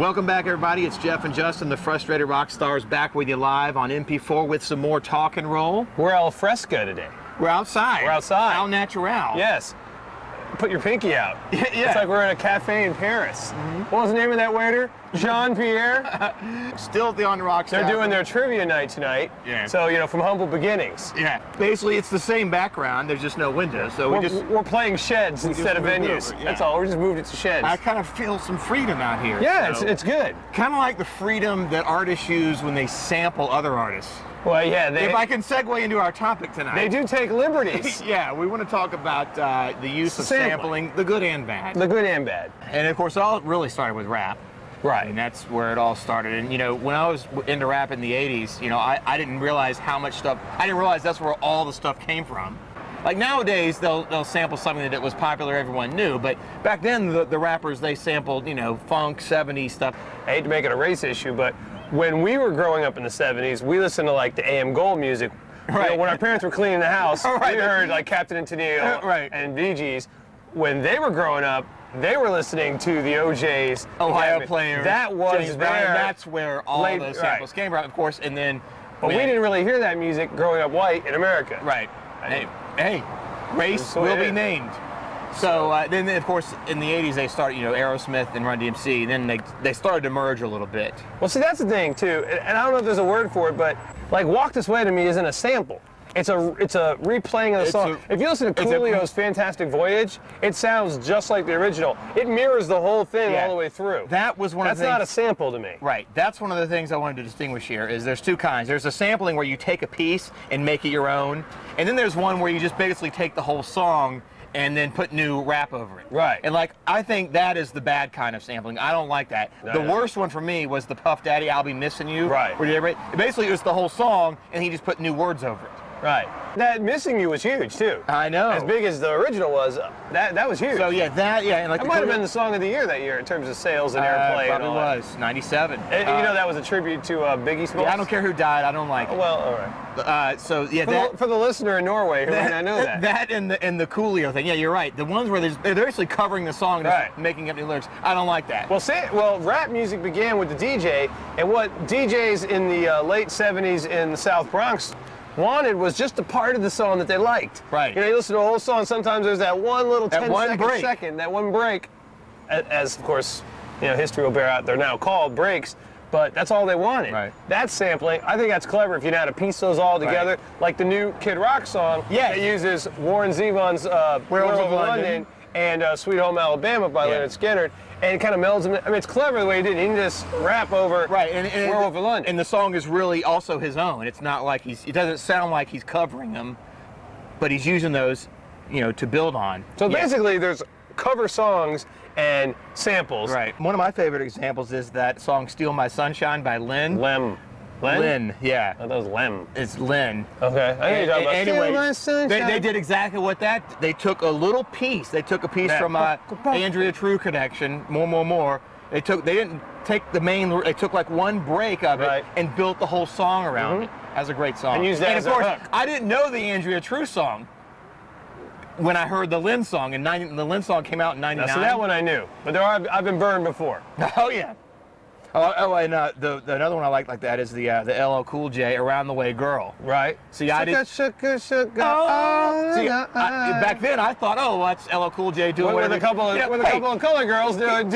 Welcome back, everybody. It's Jeff and Justin, the Frustrated Rockstars, back with you live on MP4 with some more talk and roll. We're al fresco today. We're outside. We're outside. Al natural. Yes. Put your pinky out. Yeah. It's like we're in a cafe in Paris. What was the name of that waiter? Jean-Pierre? Still at the On the Rock They're doing their trivia night tonight. Yeah. So, you know, from humble beginnings. Yeah. Basically, it's the same background. There's just no windows. So we're playing sheds instead of venues. Yeah. That's all. We just moved it to sheds. I kind of feel some freedom out here. Yeah, so. it's good. Kind of like the freedom that artists use when they sample other artists. Well, yeah. If I can segue into our topic tonight. They do take liberties. Yeah, we want to talk about the use of sampling, the good and bad. The good and bad. And of course, it all really started with rap. Right. And that's where it all started. And, you know, when I was into rap in the 80s, you know, I didn't realize how much stuff, I didn't realize that's where all the stuff came from. Like nowadays, they'll sample something that was popular, everyone knew, but back then, the rappers, they sampled, you know, funk, 70s stuff. I hate to make it a race issue, but when we were growing up in the 70s, we listened to like the AM Gold music. Right. You know, when our parents were cleaning the house, Right. we heard like Captain and Tennille Right. and Bee Gees. When they were growing up, they were listening to the OJs, Ohio Players. That was James Brown. their. That's where all those samples came from, of course, and then. But we didn't really hear that music growing up white in America. Right. Hey, race will be named. So then, of course, in the 80s, they started, you know, Aerosmith and Run DMC. Then they started to merge a little bit. Well, see, that's the thing, too. And I don't know if there's a word for it, but, like, Walk This Way to me isn't a sample. It's a replaying of the song. If you listen to Coolio's Fantastic Voyage, it sounds just like the original. It mirrors the whole thing all the way through. That was one of the things. That's not a sample to me. Right. That's one of the things I wanted to distinguish here is there's two kinds. There's a sampling where you take a piece and make it your own. And then there's one where you just basically take the whole song and then put new rap over it. Right. And like, I think that is the bad kind of sampling. I don't like that. The worst one for me was the Puff Daddy, I'll Be Missing You. Right. Where basically it was the whole song and he just put new words over it. Right. That Missing You was huge, too. I know. As big as the original was, that was huge. So yeah, and like it might have been the song of the year that year in terms of sales and airplay. Probably and all was. 97. You know, that was a tribute to Biggie Smalls? Yeah, I don't care who died, I don't like it. Well, all right. So yeah, for the listener in Norway who might not know that. That and the Coolio thing. Yeah, you're right. The ones where they're actually covering the song and just making up new lyrics. I don't like that. Well, rap music began with the DJ, and what DJs in the late 70s in the South Bronx wanted was just a part of the song that they liked. Right. You know, you listen to a whole song, sometimes there's that one little 10-second, that one break, as of course, you know, history will bear out, they're now called breaks, but that's all they wanted. Right. That's sampling. I think that's clever if you know how to piece those all together, like the new Kid Rock song that uses Warren Zevon's Werewolves of London and Sweet Home Alabama by Leonard Skinner. And it kind of melds them. I mean, it's clever the way he did it. He can just rap over Werewolf of London. And the song is really also his own. It's not like it doesn't sound like he's covering them, but he's using those, you know, to build on. So basically, there's cover songs and samples. Right. One of my favorite examples is that song "Steal My Sunshine" by Lynn. Lynn, yeah. Oh, that was Lem. It's Lynn. Okay. I know you're talking about Anyway, they did exactly what that. They took a little piece. They took a piece from Andrea True Connection, More. They didn't take the main. They took like one break of it and built the whole song around it. That's a great song. And used that as a hook. I didn't know the Andrea True song when I heard the Lynn song. And the Lynn song came out in '99. So that one I knew, but I've been burned before. Oh yeah. And another one I like that is the LL Cool J "Around the Way Girl." Right. See, I did. Sugar. See, back then I thought, that's LL Cool J doing with a couple of color girls doing.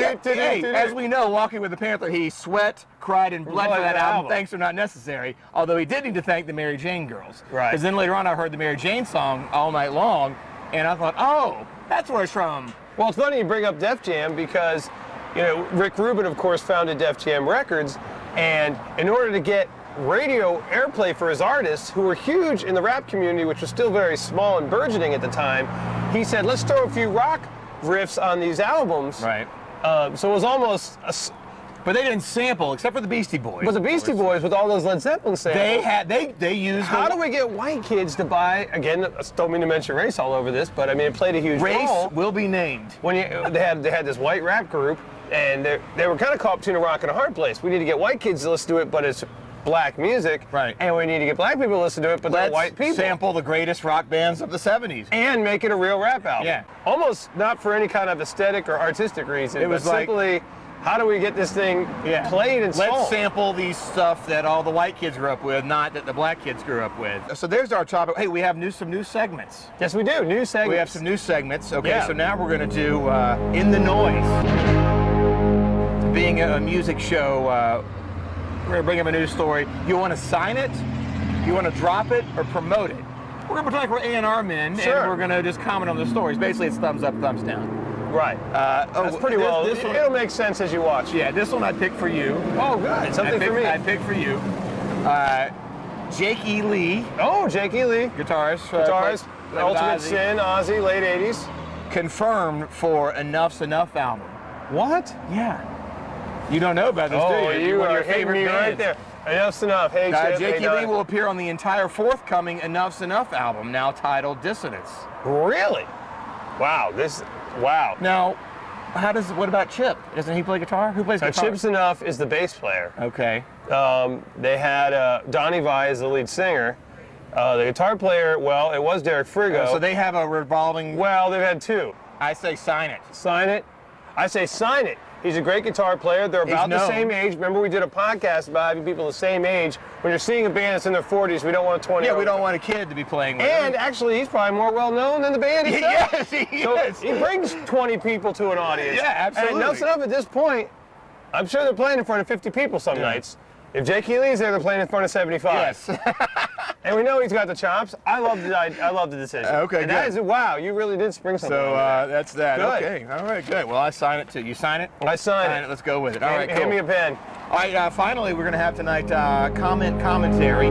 As we know, Walking with the Panther, he sweat, cried, and bled for that album. Thanks are not necessary. Although he did need to thank the Mary Jane Girls. Right. Because then later on, I heard the Mary Jane song all night long, and I thought, that's where it's from. Well, it's funny you bring up Def Jam because, you know, Rick Rubin, of course, founded Def Jam Records, and in order to get radio airplay for his artists, who were huge in the rap community, which was still very small and burgeoning at the time, he said, let's throw a few rock riffs on these albums. Right. So it was almost But they didn't sample, except for the Beastie Boys. But the Beastie Boys, with all those Led Zeppelin samples, they used. How do we get white kids to buy? Again, I don't mean to mention race all over this, but I mean it played a huge role. Race will be named. When they had this white rap group, and they were kind of caught between a rock and a hard place. We need to get white kids to listen to it, but it's black music, right? And we need to get black people to listen to it, but they're white people. Sample the greatest rock bands of the '70s and make it a real rap album. Yeah, almost not for any kind of aesthetic or artistic reason. It was simply how do we get this thing played and sold? Let's sample these stuff that all the white kids grew up with, not that the black kids grew up with. So there's our topic. Hey, we have some new segments. Yes, we do. New segments. We have some new segments. Okay, so now we're going to do In the Noise. Being a music show, we're going to bring up a news story. You want to sign it? You want to drop it or promote it? We're going to pretend like we're A&R men, and we're going to just comment on the stories. Basically, it's thumbs up, thumbs down. Right. That's pretty well. It'll make sense as you watch. Yeah, this one I picked for you. Oh, good. Something for me. I picked for you. Jake E. Lee. Oh, Jake E. Lee. Guitarist. Ultimate Sin, Ozzy, late 80s. Confirmed for Enuff Z Nuff album. What? Yeah. You don't know about this, do you? You one of are your favorite hitting me bands. right there. Enuff Z Nuff. Hey, Chip. Jake E. Lee will appear on the entire forthcoming Enuff Z Nuff album, now titled Dissonance. Really? Wow. Wow. Now, what about Chip? Doesn't he play guitar? Who plays guitar? Chip Z Nuff is the bass player. Okay. They had Donnie Vai as the lead singer. The guitar player, well, it was Derek Frigo. So they have a revolving... Well, they've had two. I say sign it. Sign it? I say sign it. He's a great guitar player. They're about the same age. Remember, we did a podcast about having people the same age. When you're seeing a band that's in their 40s, we don't want a 20-year-old. Yeah, we don't want a kid to be playing with And actually, he's probably more well-known than the band itself. Yes, he is. He brings 20 people to an audience. Yeah, absolutely. And enough at this point, I'm sure they're playing in front of 50 people some nights. If Jake E. Lee's there, they're playing in front of 75. Yes. And we know he's got the chops. I love the decision. Okay, and good. That is, wow, you really did spring something. So that's that. Good. Okay. All right, good. Well, I sign it too. You sign it? I sign it. Let's go with it. All right, cool. Hand me a pen. All right, finally, we're going to have tonight commentary.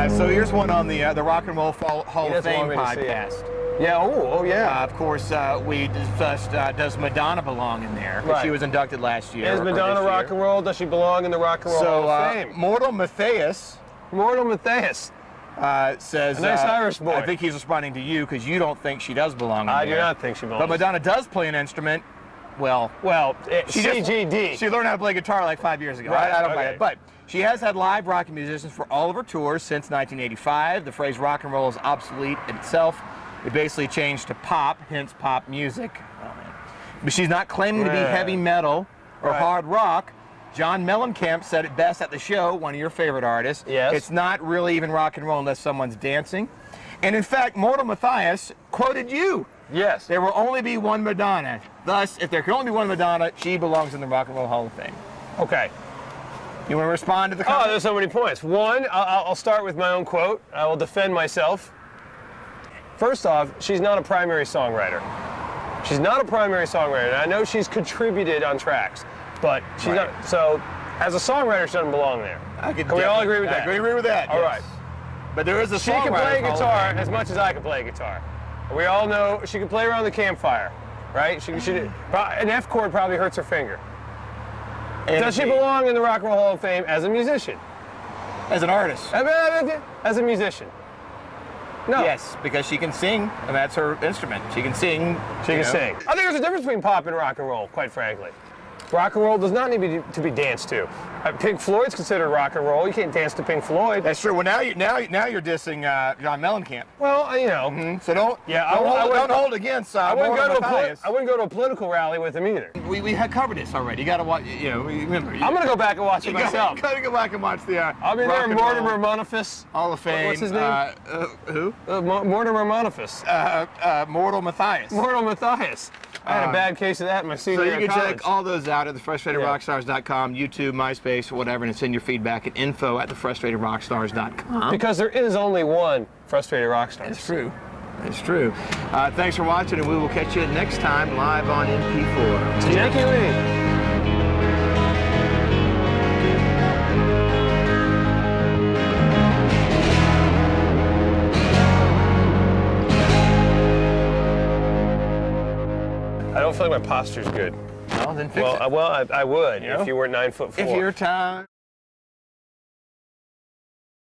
So here's one on the Rock and Roll Hall of Fame podcast. Yeah, oh yeah. Of course, we discussed, does Madonna belong in there? Right. She was inducted last year. Is Madonna rock and roll? Does she belong in the Rock and Roll Hall of Fame? Mortal Matthias says... A nice Irish boy. I think he's responding to you because you don't think she does belong in there. I do not think she belongs. But Madonna does play an instrument. Well, CGD. She learned how to play guitar like 5 years ago. Right, I don't buy it. But she has had live rock musicians for all of her tours since 1985. The phrase rock and roll is obsolete in itself. It basically changed to pop, hence pop music. Oh, man. But she's not claiming to be heavy metal or hard rock. John Mellencamp said it best at the show, one of your favorite artists. Yes. It's not really even rock and roll unless someone's dancing. And in fact, Mortal Matthias quoted you. Yes. There will only be one Madonna. Thus, if there can only be one Madonna, she belongs in the Rock and Roll Hall of Fame. Okay. You want to respond to the comment? Oh, there's so many points. One, I'll start with my own quote. I will defend myself. First off, she's not a primary songwriter. She's not a primary songwriter. And I know she's contributed on tracks, but she's not. So, as a songwriter, she doesn't belong there. Can we all agree with that? I agree with that. All right. But there is a She can play guitar as much as I can play guitar. We all know she can play around the campfire, right? An F chord probably hurts her finger. Does she belong in the Rock and Roll Hall of Fame as a musician? As an artist? As a musician. No. Yes, because she can sing, and that's her instrument. She can sing. She can sing. I think there's a difference between pop and rock and roll, quite frankly. Rock and roll does not need to be danced to. Pink Floyd's considered rock and roll. You can't dance to Pink Floyd. That's true. Well, now you're dissing John Mellencamp. Well, you know. So don't hold against. I wouldn't go to a political rally with him either. We had covered this already. You got to watch. You know, remember. I'm gonna go back and watch it myself. You got to go back and watch the. I'll be there. Mortimer Montefiore. Hall of Fame. What's his name? Who? Mortimer Montefiore. Mortal Matthias. Mortal Matthias. I had a bad case of that in my senior year. So you can check all those out at thefrustratedrockstars.com, YouTube, MySpace, whatever, and send your feedback at info@thefrustratedrockstars.com. Because there is only one Frustrated Rockstars. It's true. It's true. Thanks for watching, and we will catch you next time live on MP4. Jackie Lee. I don't feel like my posture's good. Well, then fix it. Well, I would if you were 9'4". If you're tired.